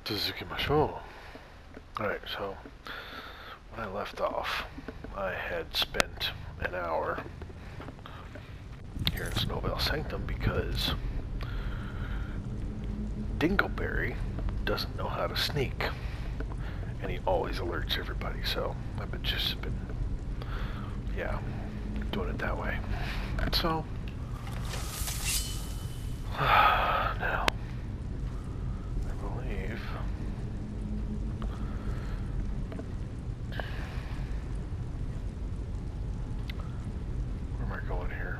Tsuzukimasho. Alright, so when I left off, I had spent an hour here in Snowveil Sanctum because Dingleberry doesn't know how to sneak. And he always alerts everybody, so I've just been, yeah, doing it that way. So, now, I believe, where am I going here?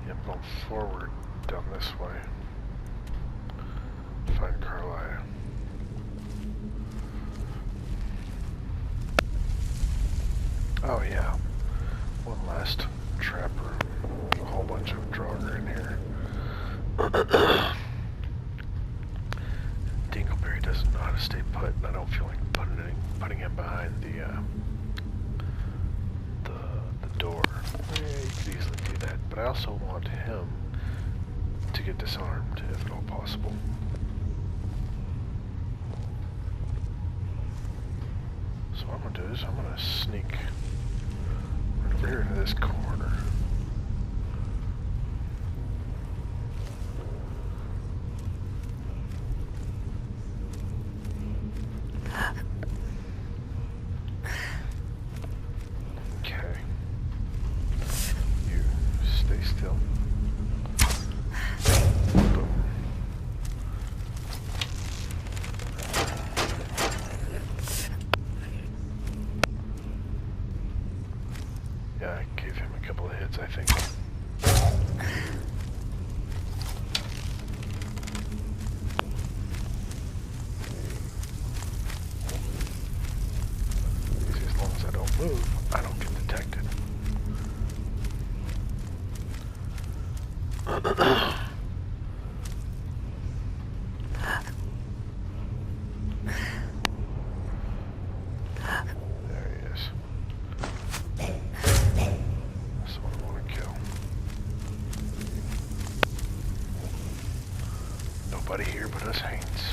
Yeah, I'm going forward down this way. Find Carlisle. Oh yeah, one last trapper. A whole bunch of Draugr in here. Dingleberry doesn't know how to stay put, and I don't feel like putting him behind the door. Yeah, you could easily do that, but I also want him to get disarmed, if at all possible. So what I'm gonna do is I'm gonna sneak right over here into this corner. Okay. You stay still. Boom. Yeah, I gave him a couple of hits, I think. As long as I don't move, I don't get detected. There he is. That's the one I want to kill. Nobody here but us Haints.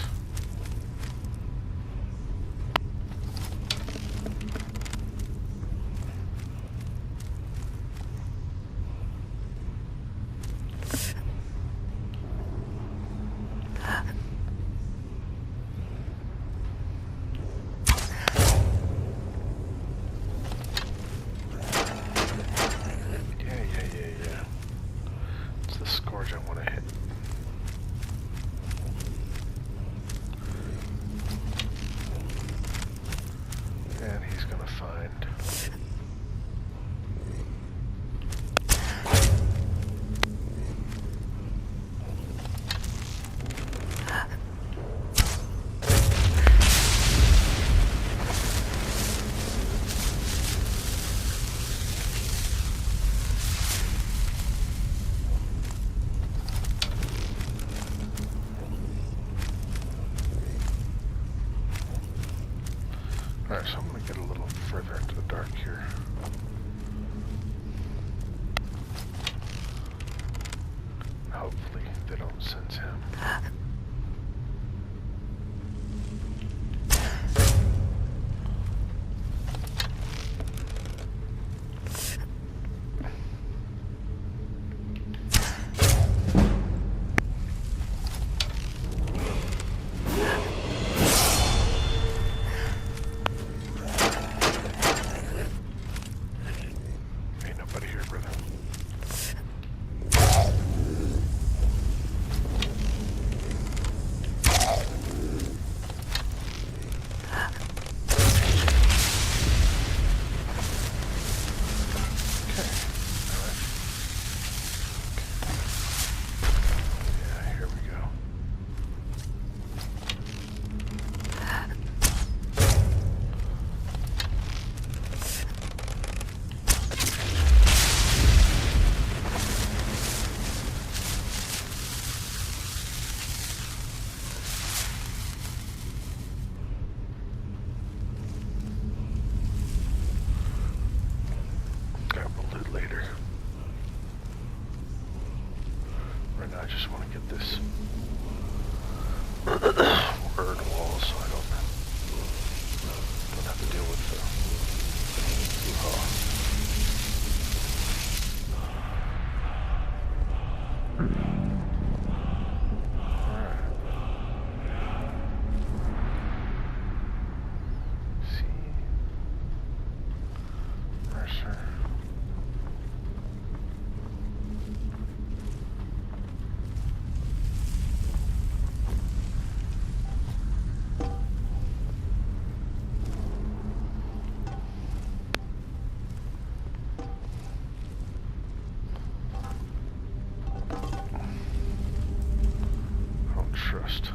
Yeah. It's the scourge I want to hit. And he's gonna find. Alright, so I'm gonna get a little further into the dark here. Hopefully they don't sense him. just want to get this word wall so I don't have to deal with the trust.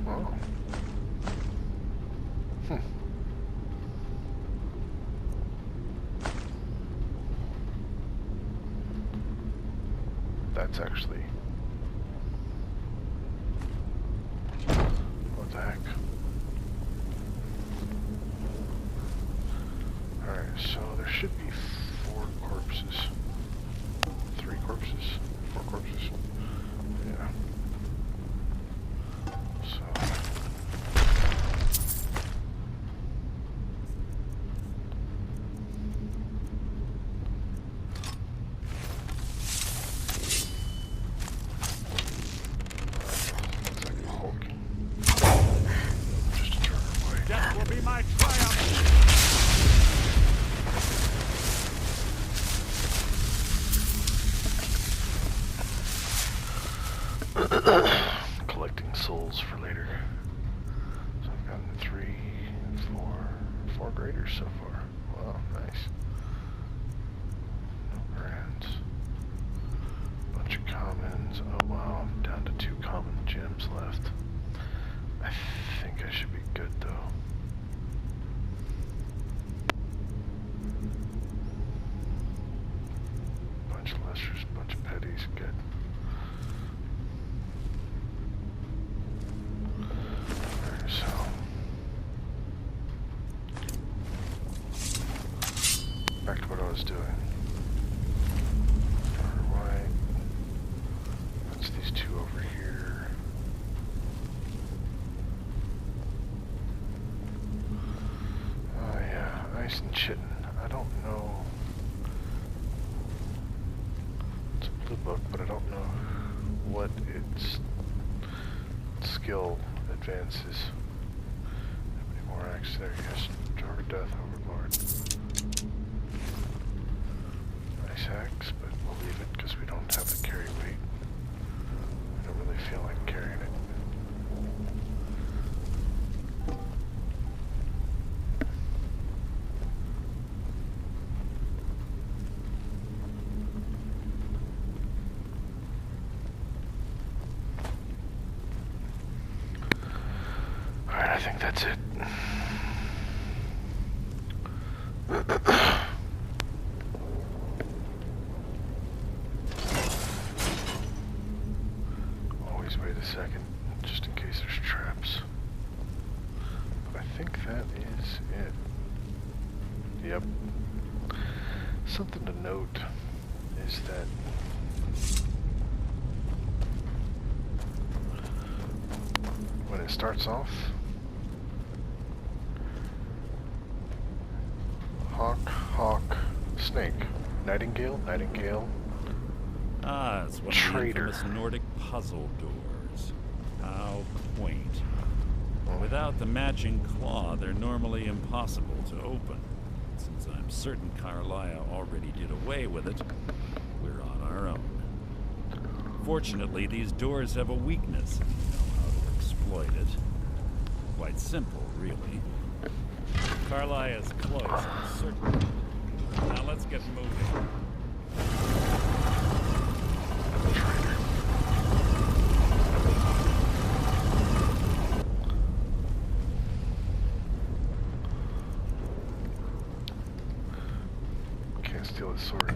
Oh. That's actually... what the heck? Alright, so there should be 4 corpses. 3 corpses? 4 corpses? Yeah. So... looks like a Hulk. Just to turn her away. Death will be my triumph! Collecting souls for later. So I've gotten 3, 4 graders so far. Wow, nice. No brands. Bunch of commons. Oh wow, I'm down to 2 common gems left. I think I should be good though. Bunch of lessers, bunch of petties, good. So, back to what I was doing. Starter white. That's these 2 over here. Oh yeah, ice and chitin. I don't know. It's a blue book, but I don't know what its skill advances. How many more acts there? Yes, Door Death Overlord. Nice axe, but we'll leave it because we don't have the carry weight. I don't really feel like carrying it. I think that's it. Always wait a second, just in case there's traps. But I think that is it. Yep. Something to note is that when it starts off, Hawk, snake, nightingale. Ah, it's one of the Traitor. infamous Nordic puzzle doors. How quaint. Without the matching claw, they're normally impossible to open. Since I'm certain Carlia already did away with it, we're on our own. Fortunately, these doors have a weakness, and we know how to exploit it. Quite simple, really. Carlia is close, I'm certain. Now let's get moving. Traitor. Can't steal his sword.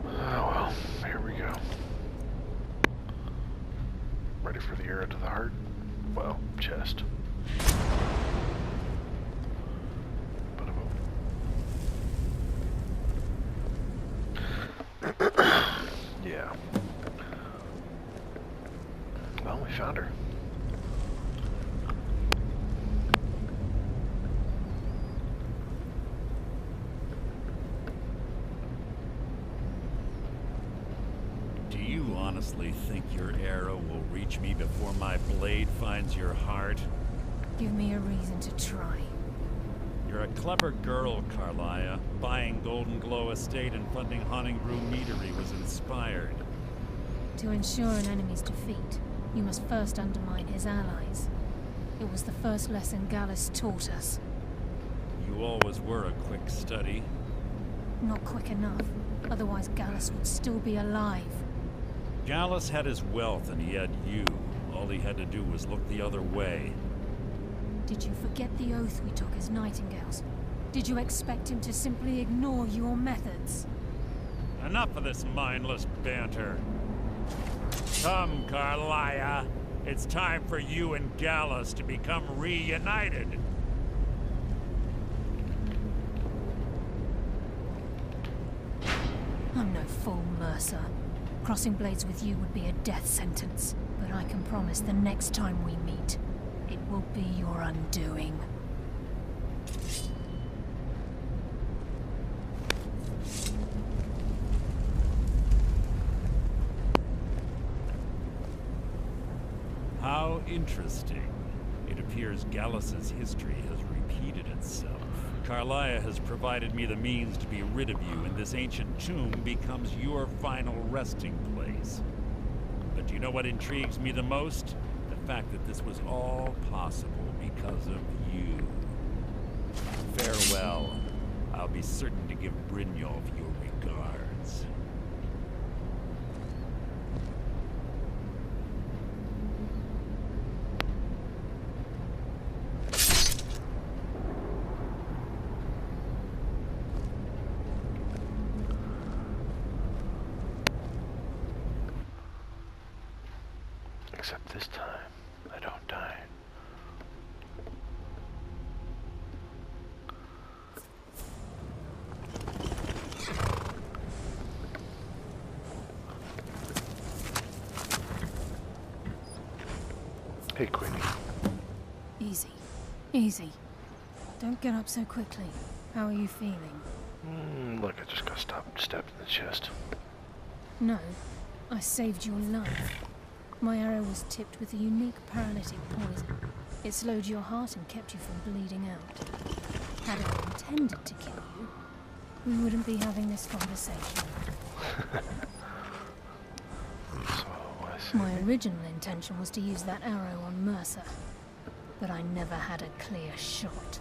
Oh well, here we go. Ready for the arrow to the heart? Well, chest. You honestly think your arrow will reach me before my blade finds your heart? Give me a reason to try. You're a clever girl, Carlia. Buying Golden Glow Estate and funding Haunting Brew Meadery was inspired. To ensure an enemy's defeat, you must first undermine his allies. It was the first lesson Gallus taught us. You always were a quick study. Not quick enough, otherwise Gallus would still be alive. Gallus had his wealth and he had you. All he had to do was look the other way. Did you forget the oath we took as Nightingales? Did you expect him to simply ignore your methods? Enough of this mindless banter. Come, Carlia. It's time for you and Gallus to become reunited. I'm no fool, Mercer. Crossing blades with you would be a death sentence, but I can promise the next time we meet, it will be your undoing. How interesting. It appears Gallus's history has repeated itself. Carlia has provided me the means to be rid of you, and this ancient tomb becomes your final resting place. But do you know what intrigues me the most? The fact that this was all possible because of you. Farewell. I'll be certain to give Brynjolf your regards. Except this time, I don't die. Hey, Queenie. Easy. Easy. Don't get up so quickly. How are you feeling? Look, I just got stabbed in the chest. No. I saved your life. My arrow was tipped with a unique paralytic poison. It slowed your heart and kept you from bleeding out. Had I intended to kill you, we wouldn't be having this conversation. So, I see. My original intention was to use that arrow on Mercer, but I never had a clear shot.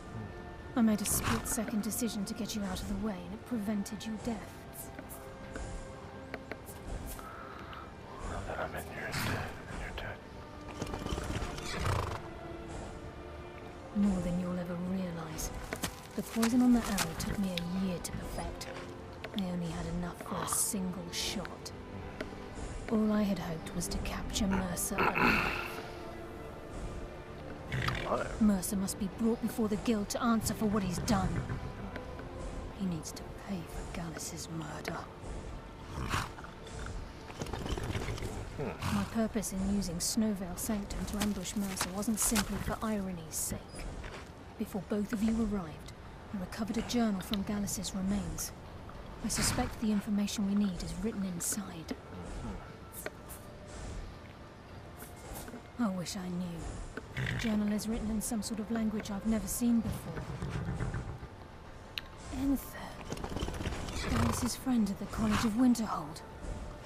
I made a split-second decision to get you out of the way, and it prevented your death. Now that I'm in, you're dead. More than you'll ever realize. The poison on the arrow took me a year to perfect. I only had enough for a single shot. All I had hoped was to capture Mercer alive. Mercer must be brought before the guild to answer for what he's done. He needs to pay for Gallus's murder. My purpose in using Snowveil Sanctum to ambush Mercer wasn't simply for irony's sake. Before both of you arrived, I recovered a journal from Gallus's remains. I suspect the information we need is written inside. I wish I knew. The journal is written in some sort of language I've never seen before. Enther. Gallus's friend at the College of Winterhold.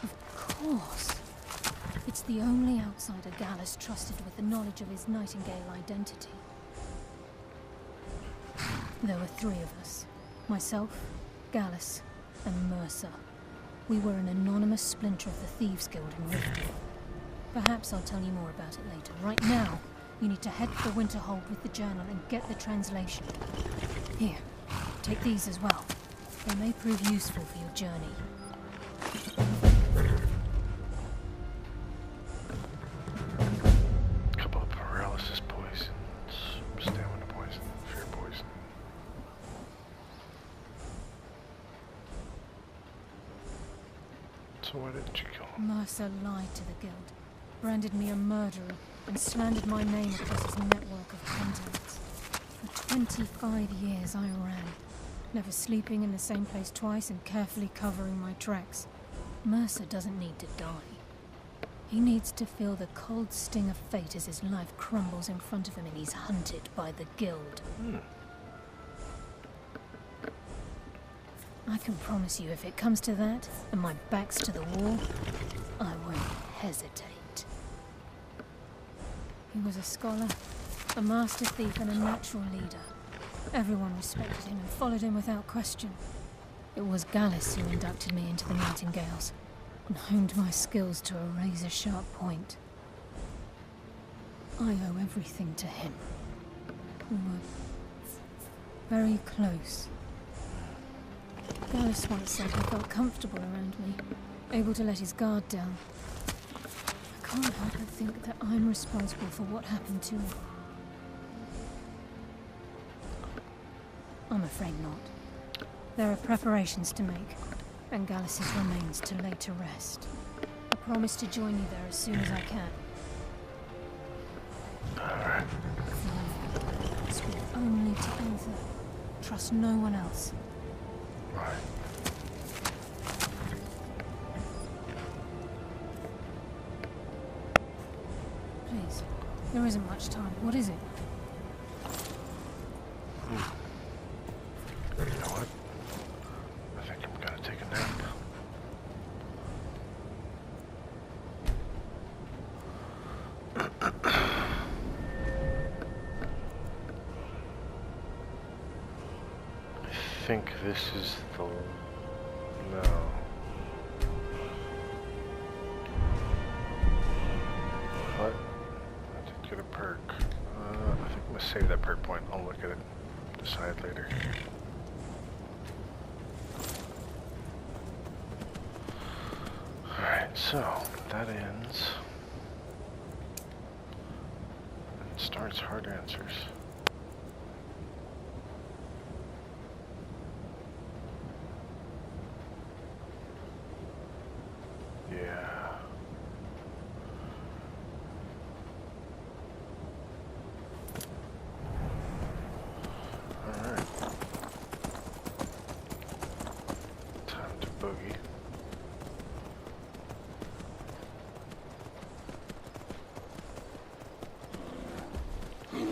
Of course. It's the only outsider Gallus trusted with the knowledge of his Nightingale identity. There were three of us. Myself, Gallus, and Mercer. We were an anonymous splinter of the Thieves' Guild in Riften. Perhaps I'll tell you more about it later. Right now, you need to head to the Winterhold with the journal and get the translation. Here, take these as well. They may prove useful for your journey. Couple of paralysis poisons, stamina poison, fear poison. So why didn't you kill him? Mercer lied to the guild, branded me a murderer, and slandered my name across his network of contacts. For 25 years I ran, never sleeping in the same place twice and carefully covering my tracks. Mercer doesn't need to die. He needs to feel the cold sting of fate as his life crumbles in front of him and he's hunted by the guild. I can promise you, if it comes to that, and my back's to the wall, I won't hesitate. He was a scholar, a master thief, and a natural leader. Everyone respected him and followed him without question. It was Gallus who inducted me into the Nightingales and honed my skills to a razor-sharp point. I owe everything to him. We were very close. Gallus once said he felt comfortable around me, able to let his guard down. I can't help but think that I'm responsible for what happened to him. I'm afraid not. There are preparations to make, and Gallus's remains to lay to rest. I promise to join you there as soon as I can. Alright. Speak only to Uther. Trust no one else. Right. Please. There isn't much time. What is it? You know what? I think I'm gonna take a nap. I think this is the... no. What? I did get a perk. I think I'm gonna save that perk point. I'll look at it. Decide later. Alright, so that ends. And starts hard answers. Yeah. Alright. Time to boogie. Really?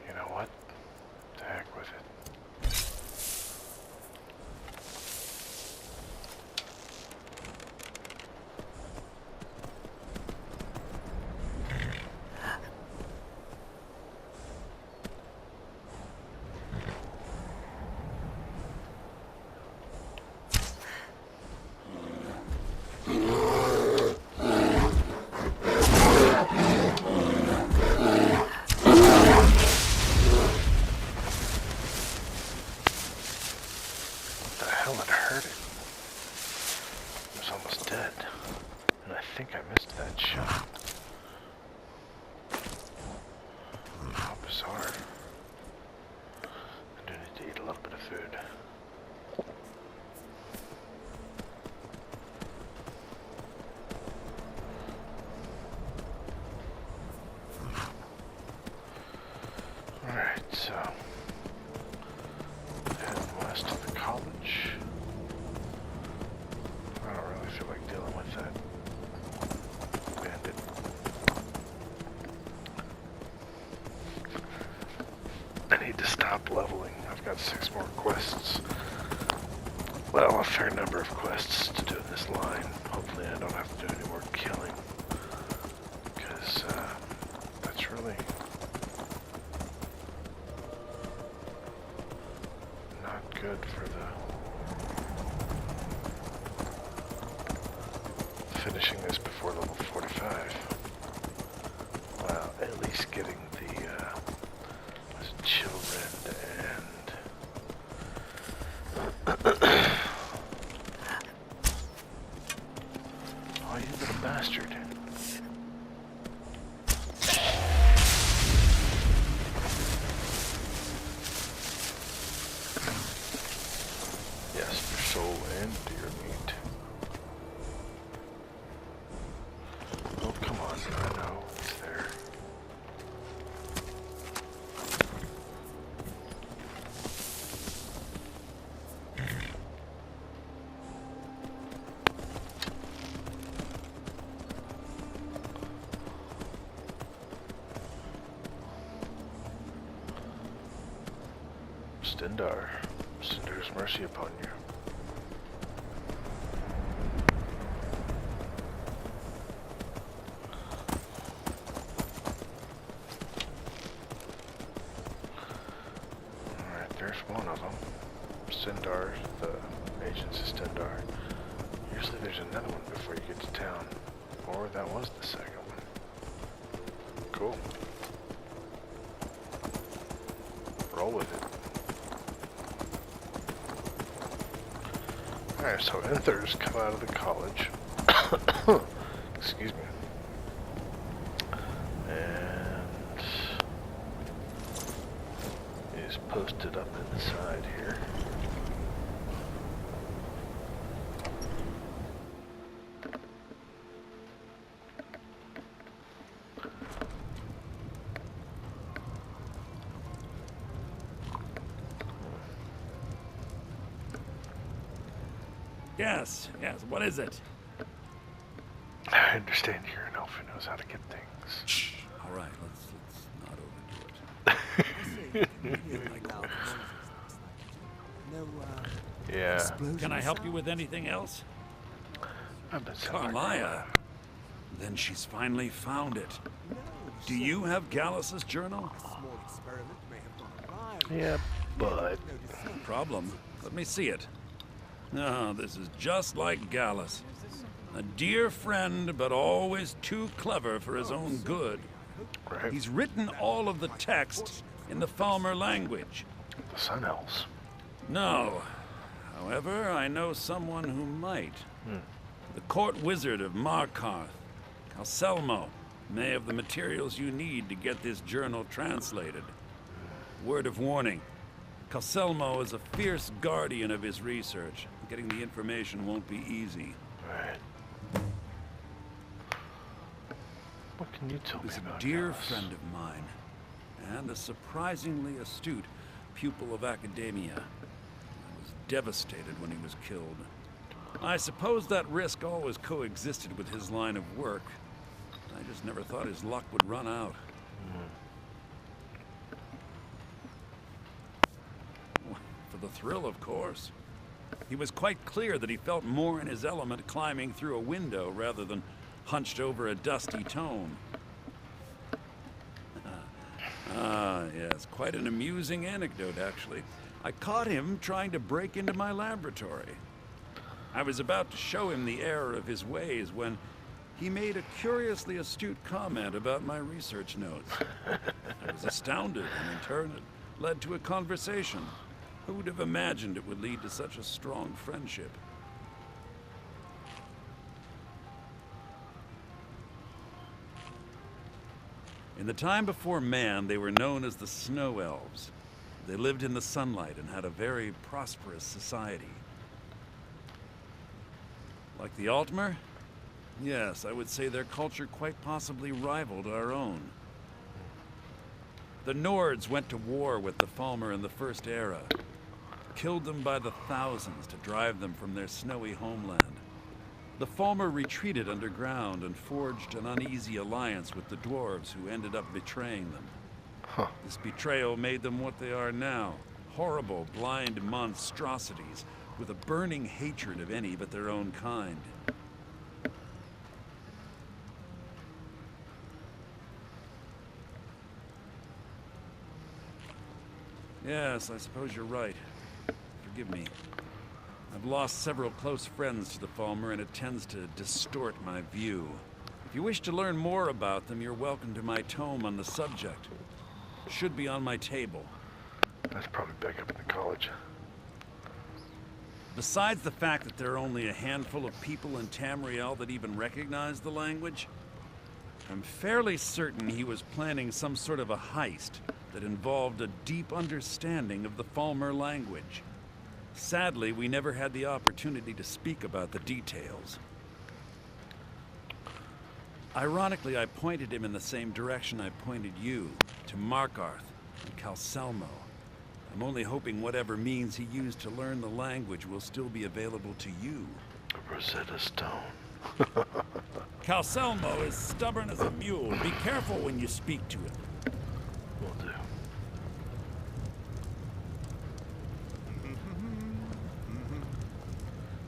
You know what? The heck with it. So, heading west to the college. I don't really feel like dealing with that bandit. I need to stop leveling. I've got 6 more quests. Well, a fair number of quests to do in this line. Hopefully I don't have to do any more killing. Because, that's really... good for the finishing this before level 45. Well, at least getting the children and oh, you little bastard. Soul and deer meat. Oh, come on. I know it's there. Stendarr. Stendarr's mercy upon you. Alright, there's one of them. Stendarr, the agents of Stendarr. Usually there's another one before you get to town. Or that was the second one. Cool. Roll with it. Alright, so Enther's come out of the college. Excuse me. And is posted up inside here. Yes, what is it? I understand you're an elf who knows how to get things. Shh. All right, let's not overdo it. Yeah. Can I help you with anything else? I've been Carlia. Then she's finally found it. Do you have Gallus's journal? Yeah, but No problem. Let me see it. No, this is just like Gallus. A dear friend, but always too clever for his own good. right. He's written all of the text in the Falmer language. The Sun Elves. No. However, I know someone who might. The court wizard of Markarth, Calselmo, may have the materials you need to get this journal translated. Word of warning. Calselmo is a fierce guardian of his research. Getting the information won't be easy. Right. What can you tell me He's about a dear Gallus? friend of mine, and a surprisingly astute pupil of academia. I was devastated when he was killed. I suppose that risk always coexisted with his line of work. I just never thought his luck would run out. For the thrill, of course. He was quite clear that he felt more in his element climbing through a window rather than hunched over a dusty tome. Yes, quite an amusing anecdote, actually. I caught him trying to break into my laboratory. I was about to show him the error of his ways when he made a curiously astute comment about my research notes. I was astounded, and in turn it led to a conversation. Who would have imagined it would lead to such a strong friendship? In the time before man, they were known as the Snow Elves. They lived in the sunlight and had a very prosperous society. Like the Altmer? Yes, I would say their culture quite possibly rivaled our own. The Nords went to war with the Falmer in the First Era, killed them by the thousands to drive them from their snowy homeland. The Falmer retreated underground and forged an uneasy alliance with the dwarves who ended up betraying them. This betrayal made them what they are now, horrible, blind monstrosities with a burning hatred of any but their own kind. Yes, I suppose you're right. Forgive me. I've lost several close friends to the Falmer, and it tends to distort my view. If you wish to learn more about them, you're welcome to my tome on the subject. It should be on my table. That's probably back up in the college. Besides the fact that there are only a handful of people in Tamriel that even recognize the language, I'm fairly certain he was planning some sort of a heist that involved a deep understanding of the Falmer language. Sadly, we never had the opportunity to speak about the details. Ironically, I pointed him in the same direction I pointed you, to Markarth and Calselmo. I'm only hoping whatever means he used to learn the language will still be available to you. A Rosetta Stone. Calselmo is stubborn as a mule. Be careful when you speak to him. Will do.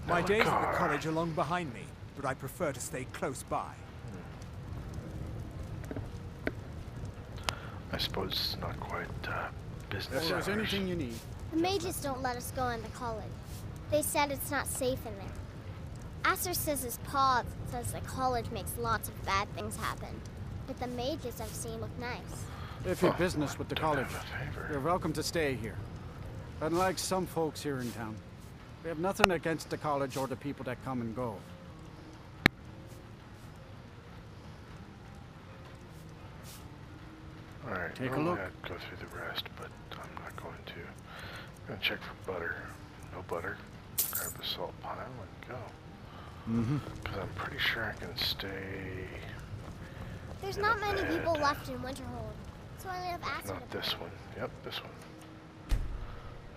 My days at the Car. college are long behind me, but I prefer to stay close by. I suppose it's not quite business If there's hours. anything you need. The mages don't let us go in the college. They said it's not safe in there. Aster says his pa says the college makes lots of bad things happen. But the mages I've seen look nice. If you've business with the Don't college, have a favor. you're welcome to stay here. Unlike some folks here in town, we have nothing against the college or the people that come and go. Alright, Take a normally look. I'd go through the rest, but I'm not going to. I'm gonna check for butter. No butter. Grab the salt pile and go. Because I'm pretty sure I can stay. There's in not a many bed. people left in Winterhold, so I have Aster Not to this play. one. Yep, this one.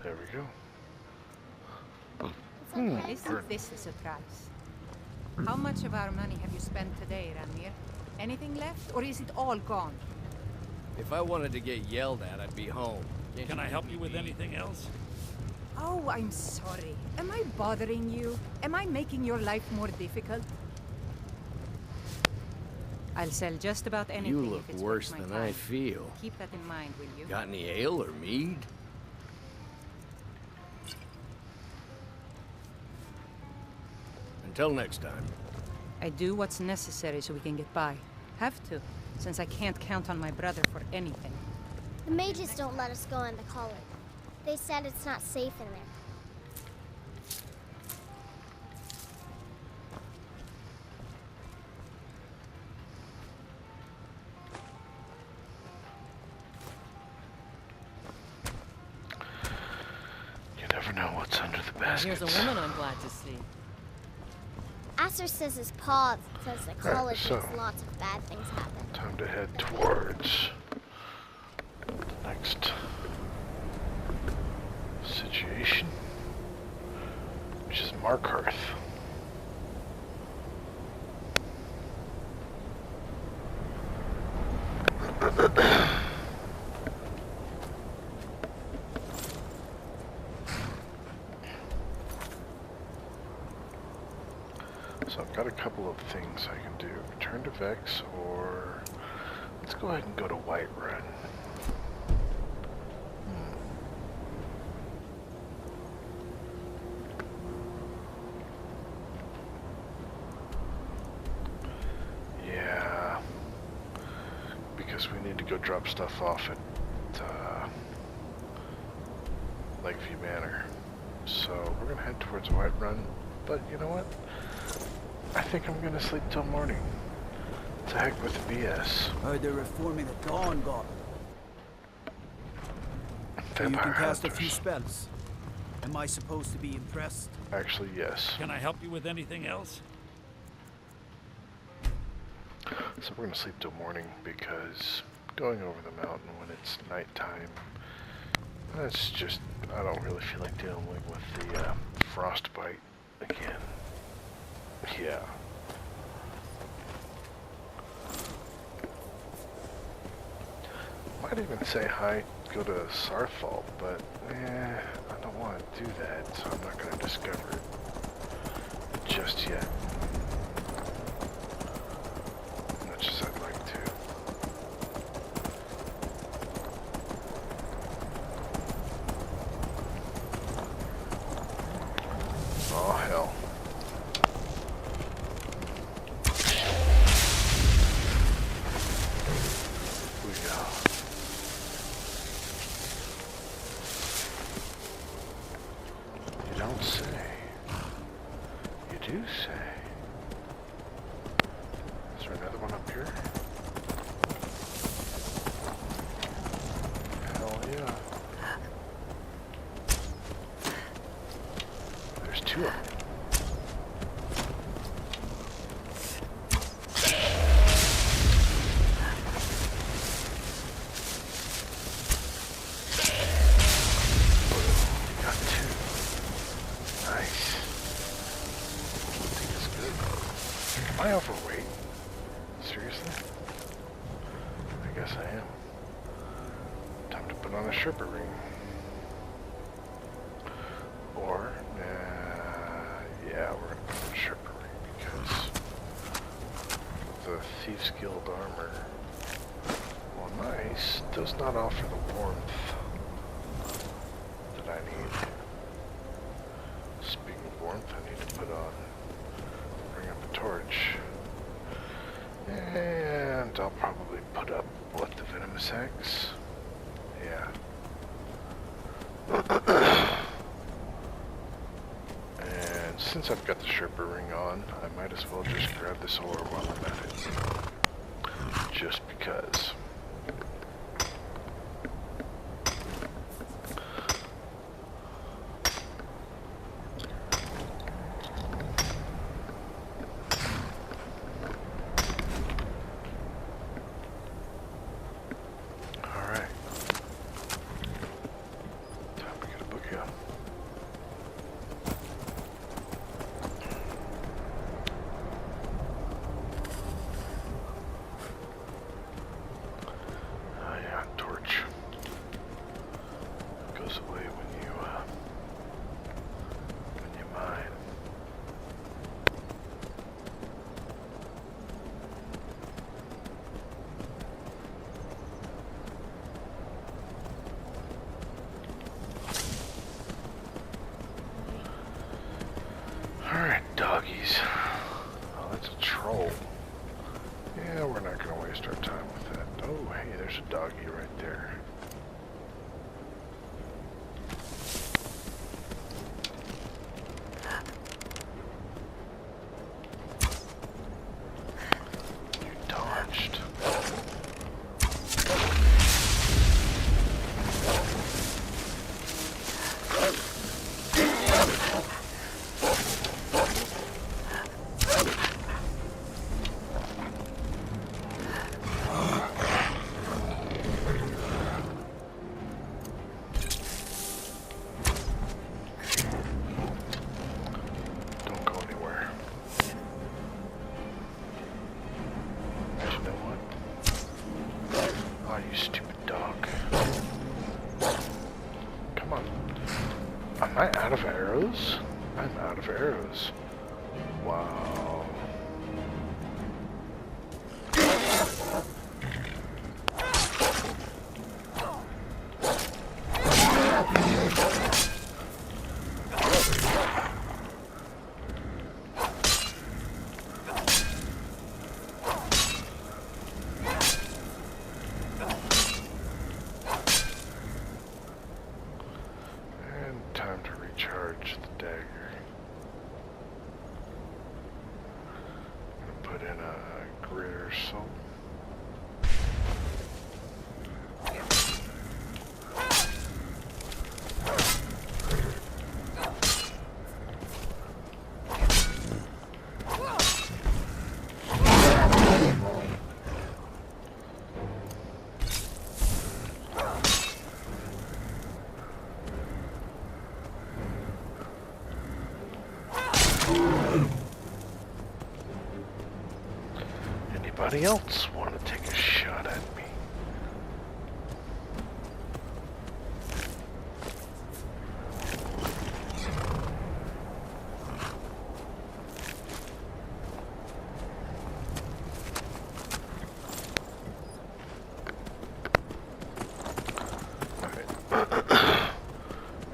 There we go. It's okay. Isn't this a surprise? How much of our money have you spent today, Ramir? Anything left, or is it all gone? If I wanted to get yelled at, I'd be home. Can't Can I leave help me you with be? anything else? Oh, I'm sorry. Am I bothering you? Am I making your life more difficult? I'll sell just about anything You look if it's worse worth my than I time. feel. Keep that in mind, will you? Got any ale or mead? Until next time. I do what's necessary so we can get by. Have to, since I can't count on my brother for anything. The mages don't let us go in the college. They said it's not safe in there. You never know what's under the Now, baskets. here's a woman I'm glad to see. Aster says his pa says the college so- makes lots of bad things happen. Time to head towards the next situation, which is Markarth. So I've got a couple of things I can do. Return to Vex, or let's go ahead and go to Whiterun. Yeah, because we need to go drop stuff off at Lakeview Manor. So we're gonna head towards Whiterun, but you know what? I think I'm gonna sleep till morning. To heck with the BS. Heard they're reforming the Dawn Guard. You Vampire can cast a few hunters. spells. Am I supposed to be impressed? Actually, yes. Can I help you with anything else? So we're gonna sleep till morning because going over the mountain when it's nighttime, that's just, I don't really feel like dealing with the frostbite again. Yeah. Might even say hi, go to Sarthal, but I don't want to do that, so I'm not going to discover it just yet. As much as I'd like to. Oh, hell. We go. You don't say. You do say. Is there another one up here? Hell yeah. There's two of them. Got two. Nice. I think it's good. Am I overweight? Seriously? I guess I am. Time to put on a Sherpa ring. Or, yeah, Yeah, we're gonna put in Sherpery because the Thieves Guild armor, while nice, does not offer the warmth that I need. Speaking of warmth, I need to bring up a torch. And I'll probably put up, what, the Venomous Axe? Yeah. And since I've got the Sherpa ring on, I might as well just grab this ore while I'm at it. Just because. Alright, doggies. Oh, that's a troll. Yeah, we're not going to waste our time with that. Oh, hey, there's a doggy right there. You dodged. Am I out of arrows? I'm out of arrows. Wow. Time to recharge the dagger. I'm gonna put in a greater soul. Anybody else want to take a shot at me?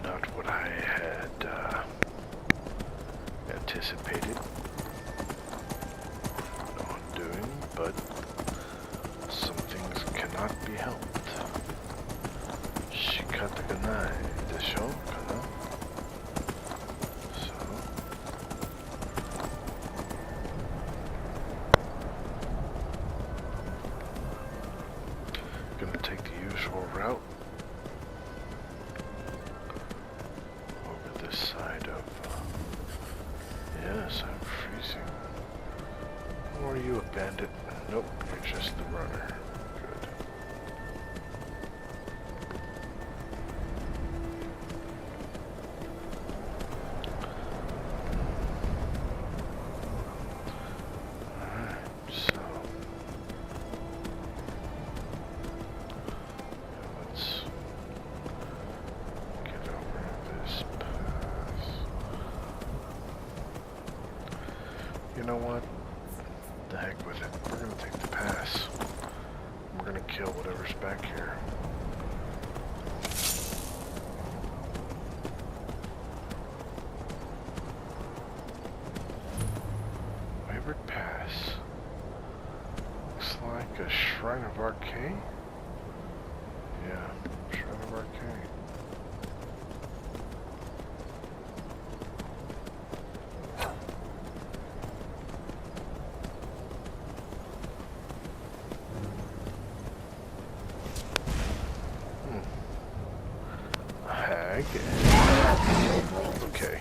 Not what I had anticipated on doing, but some things cannot be helped. Shikataganai desho kana? So gonna take the usual route over this side of yes, I'm freezing. Or are you a bandit? Nope, you're just the runner. Good. Alright, so let's get over this pass. know what? The heck with it. We're gonna take the pass. We're gonna kill whatever's back here. Wayward Pass. Looks like a Shrine of Arcane? Yeah, Shrine of Arcane. Okay.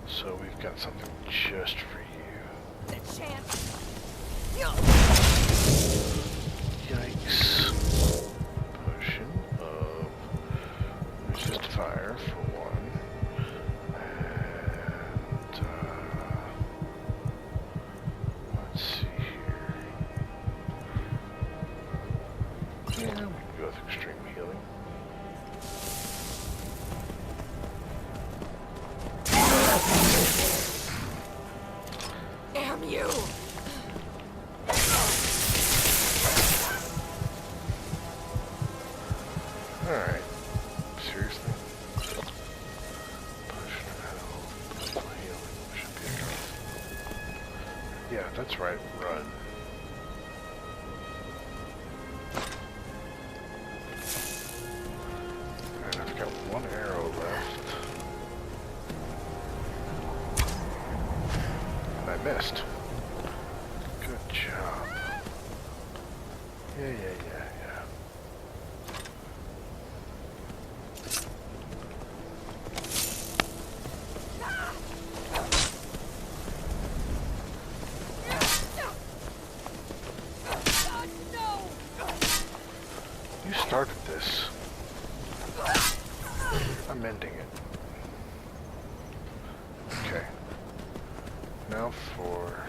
So we've got something just for you. The chance. Yikes. Potion of resist fire for one. And let's see here. Yeah, we can go with extreme healing. Damn you! Alright. Seriously? Potion of health, potion of healing. Should be enough. Yeah, that's right. Run. Alright, I've got one arrow left. And I missed. Good job. Yeah. You started this. I'm ending it. Okay. Now for...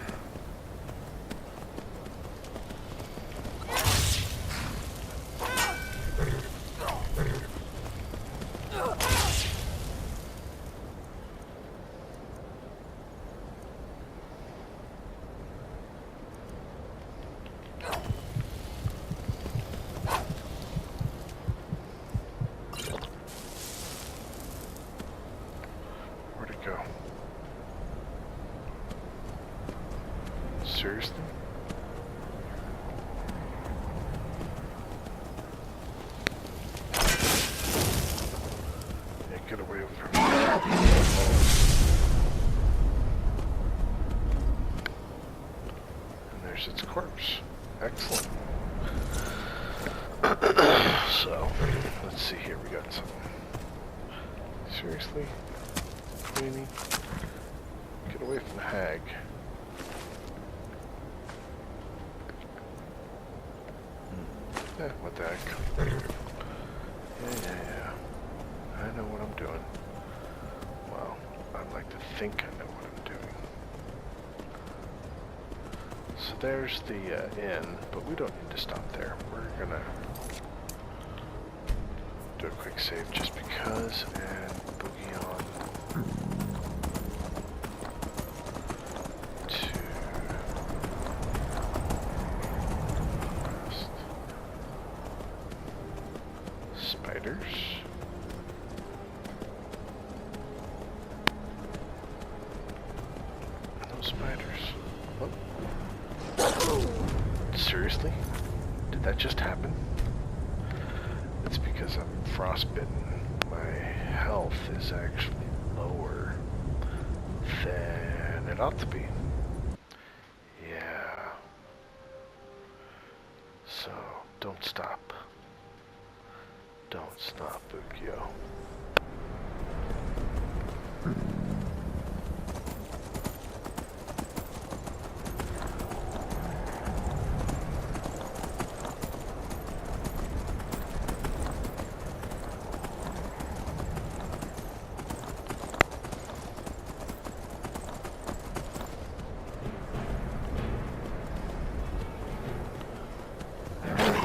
Where'd it go? Seriously? Yeah, get away from me. And there's its corpse. Excellent. So, let's see here. We got something. Seriously? Queenie? Get away from the hag. Eh, what the heck? Yeah. I know what I'm doing. Well, I'd like to think I know what I'm doing. So there's the inn, but we don't need to stop there. We're gonna do a quick save just because, and boogie on to spiders. No spiders. Oh. Seriously? Did that just happen? It's because I'm frostbitten. My health is actually lower than it ought to be. Yeah. So, don't stop. Don't stop, Bukio.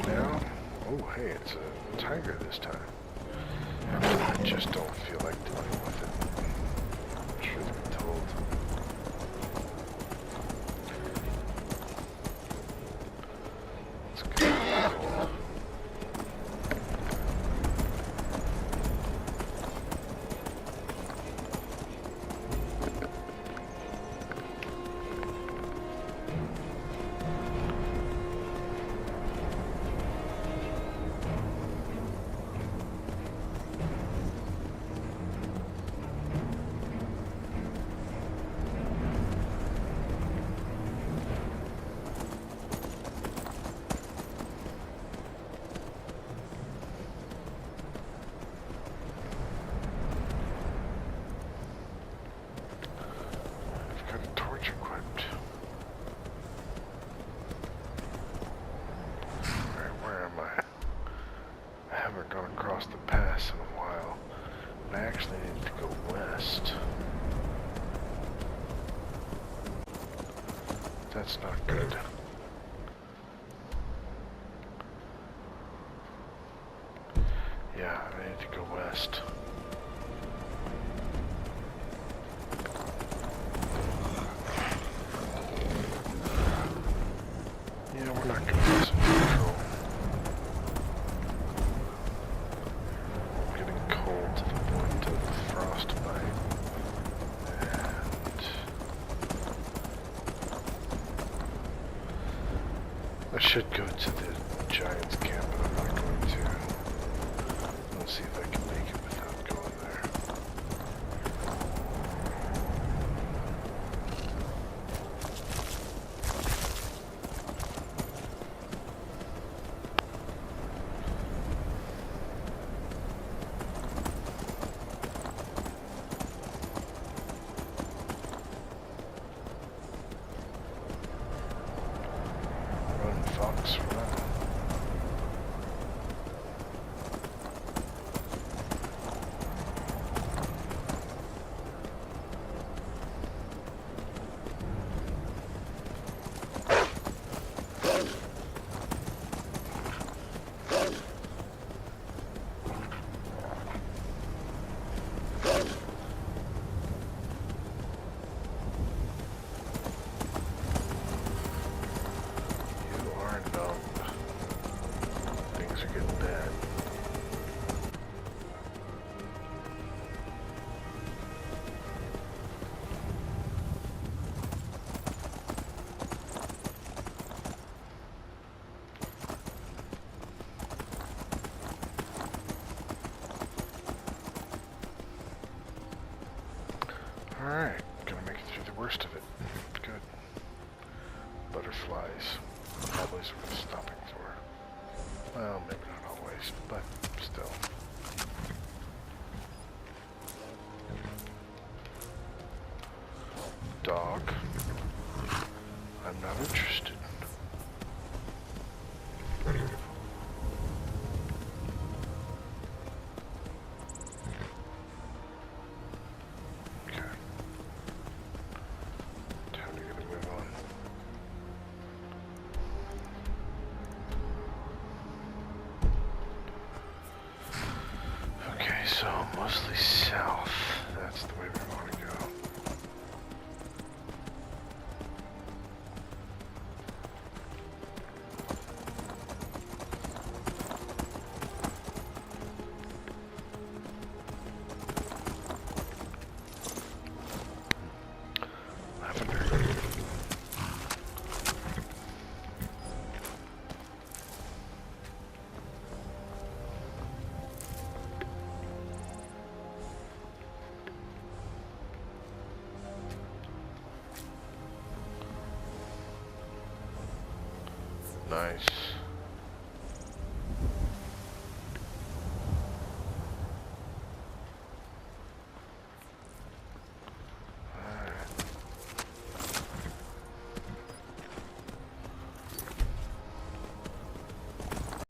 Now, oh hey, it's a tiger this time. I just don't feel like dealing with it. Truth be told. crossed the pass in a while. I actually need to go west. That's not good. Yeah, I need to go west. Yeah, we're not going to get some control. I'm getting cold to the point of frostbite. And I should go to the Giants camp, but I'm not going to. Let's see if I can make it without going there. Run, fox, run. You are numb. Things are getting bad. Alright, gonna make it through the worst of it. Good. Butterflies. Always worth stopping for. Well, maybe not always, but still. Dog. I'm not interested. Okay. Time to get a move on. Okay, so mostly south. That's the way we want to go. Lavender. Nice.